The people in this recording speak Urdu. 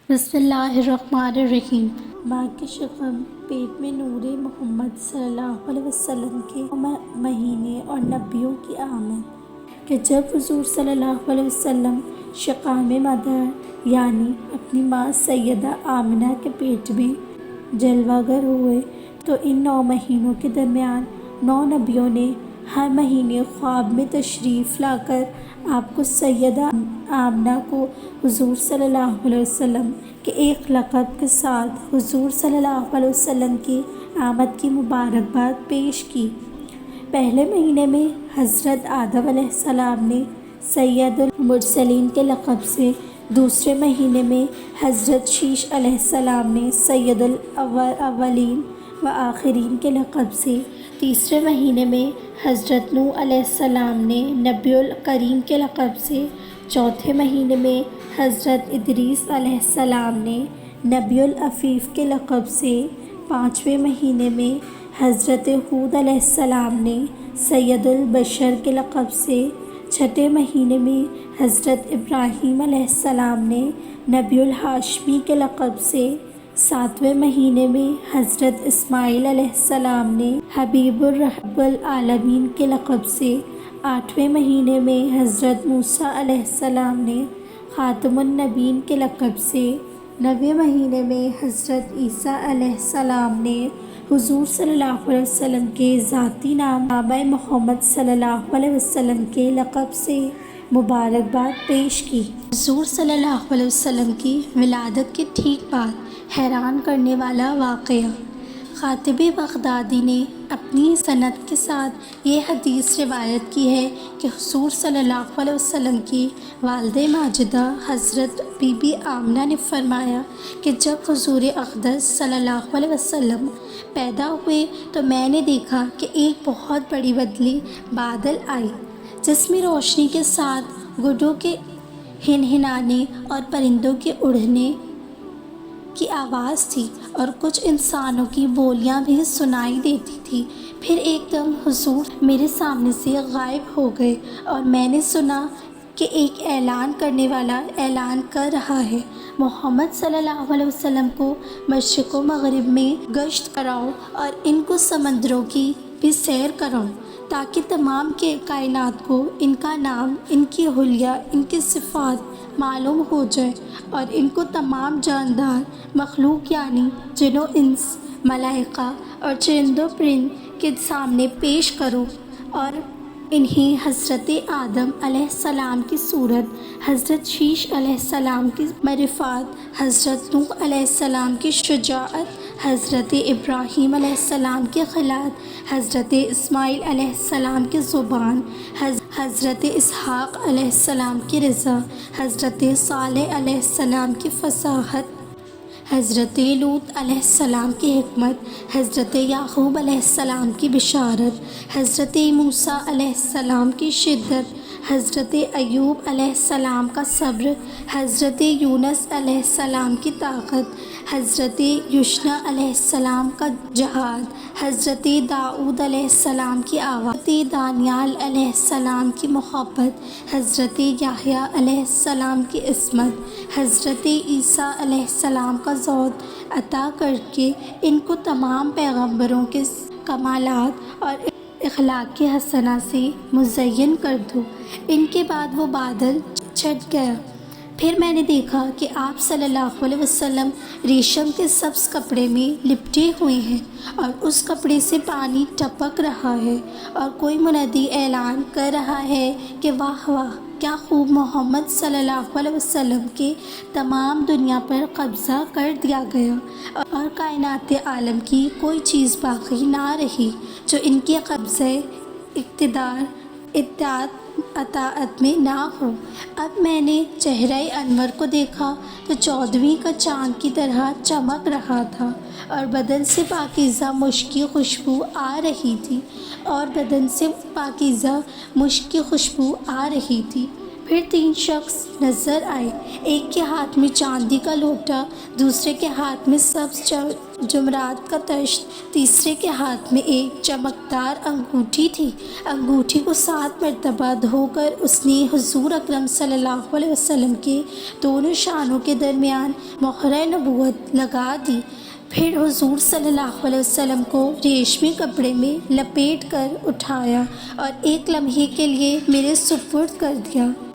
بسم اللہ الرحمن الرحیم۔ ماں کے شکم پیٹ میں نور محمد صلی اللہ علیہ وسلم کے مہینے اور نبیوں کی آمد کہ جب حضور صلی اللہ علیہ وسلم شقام مدر یعنی اپنی ماں سیدہ آمنہ کے پیٹ میں جلوہ گر ہوئے تو ان 9 مہینوں کے درمیان 9 نبیوں نے ہر مہینے خواب میں تشریف لا کر آپ کو سیدہ آمنہ کو حضور صلی اللہ علیہ وسلم کے ایک لقب کے ساتھ حضور صلی اللہ علیہ وسلم کی آمد کی مبارکباد پیش کی۔ پہلے مہینے میں حضرت آدم علیہ السلام نے سید المرسلین کے لقب سے، دوسرے مہینے میں حضرت شیش علیہ السلام نے سید الاولین و آخرین کے لقب سے، تیسرے مہینے میں حضرت نوح علیہ السلام نے نبی الکریم کے لقب سے، چوتھے مہینے میں حضرت ادریس علیہ السلام نے نبی العفیف کے لقب سے، پانچویں مہینے میں حضرت ہود علیہ السلام نے سید البشر کے لقب سے، چھٹے مہینے میں حضرت ابراہیم علیہ السلام نے نبی الہاشمی کے لقب سے، ساتویں مہینے میں حضرت اسماعیل علیہ السلام نے حبیب الرب العالمین کے لقب سے، آٹھویں مہینے میں حضرت موسیٰ علیہ السلام نے خاتم النبیین کے لقب سے، نویں مہینے میں حضرت عیسیٰ علیہ السلام نے حضور صلی اللہ علیہ وسلم کے ذاتی نام محمد صلی اللہ علیہ وسلم کے لقب سے مبارکباد پیش کی۔ حضور صلی اللہ علیہ وسلم کی ولادت کے ٹھیک بعد حیران کرنے والا واقعہ۔ خاطب بغدادی نے اپنی سند کے ساتھ یہ حدیث روایت کی ہے کہ حضور صلی اللہ علیہ وسلم کی والدہ ماجدہ حضرت بی بی آمنہ نے فرمایا کہ جب حضور اقدس صلی اللہ علیہ وسلم پیدا ہوئے تو میں نے دیکھا کہ ایک بہت بڑی بدلی بادل آئی جس میں روشنی کے ساتھ گڈوں کے ہنہنانے اور پرندوں کے اڑنے کی آواز تھی اور کچھ انسانوں کی بولیاں بھی سنائی دیتی تھی۔ پھر ایک دم حضور میرے سامنے سے غائب ہو گئے اور میں نے سنا کہ ایک اعلان کرنے والا اعلان کر رہا ہے، محمد صلی اللہ علیہ وسلم کو مشرق و مغرب میں گشت کراؤ اور ان کو سمندروں کی بھی سیر کراؤ تاکہ تمام کے کائنات کو ان کا نام، ان کی حلیہ، ان کی صفات معلوم ہو جائے اور ان کو تمام جاندار مخلوق یعنی جن و انس، ملائکہ اور چرند و پرند کے سامنے پیش کرو، اور انہیں حضرت آدم علیہ السلام کی صورت، حضرت شیش علیہ السلام کی معرفات، حضرت نوح علیہ السلام کی شجاعت، حضرت ابراہیم علیہ السلام کی خلات، حضرت اسماعیل علیہ السلام کی زبان، حضرت اسحاق علیہ السلام کی رضا، حضرت صالح علیہ السلام کی فصاحت، حضرت لوط علیہ السلام کی حکمت، حضرت یعقوب علیہ السلام کی بشارت، حضرت موسیٰ علیہ السلام کی شدت، حضرت ایوب علیہ السلام کا صبر، حضرت یونس علیہ السلام کی طاقت، حضرت یوشع علیہ السلام کا جہاد، حضرت داؤد علیہ السلام کی آواز، حضرت دانیال علیہ السلام کی محبت، حضرت یحییٰ علیہ السلام کی عصمت، حضرت عیسیٰ علیہ السلام کا ذوق عطا کر کے ان کو تمام پیغمبروں کے کمالات اور اخلاق حسنہ سے مزین کر دو۔ ان کے بعد وہ بادل چھٹ گیا۔ پھر میں نے دیکھا کہ آپ صلی اللہ علیہ وسلم ریشم کے سبز کپڑے میں لپٹے ہوئے ہیں اور اس کپڑے سے پانی ٹپک رہا ہے اور کوئی منادی اعلان کر رہا ہے کہ واہ واہ، کیا خوب محمد صلی اللہ علیہ وسلم کے تمام دنیا پر قبضہ کر دیا گیا اور کائنات عالم کی کوئی چیز باقی نہ رہی جو ان کے قبضے، اقتدار، اطاعت میں نہ ہو۔ اب میں نے چہرہ انور کو دیکھا تو 14ویں کا چاند کی طرح چمک رہا تھا اور بدن سے پاکیزہ مشک کی خوشبو آ رہی تھی پھر 3 شخص نظر آئے، ایک کے ہاتھ میں چاندی کا لوٹا، دوسرے کے ہاتھ میں سبز جمرات کا تشت، تیسرے کے ہاتھ میں ایک چمکدار انگوٹھی تھی۔ انگوٹھی کو 7 مرتبہ دھو کر اس نے حضور اکرم صلی اللہ علیہ وسلم کے دونوں شانوں کے درمیان مہرِ نبوت لگا دی۔ پھر حضور صلی اللہ علیہ وسلم کو ریشمی کپڑے میں لپیٹ کر اٹھایا اور ایک لمحے کے لیے میرے سپرد کر دیا۔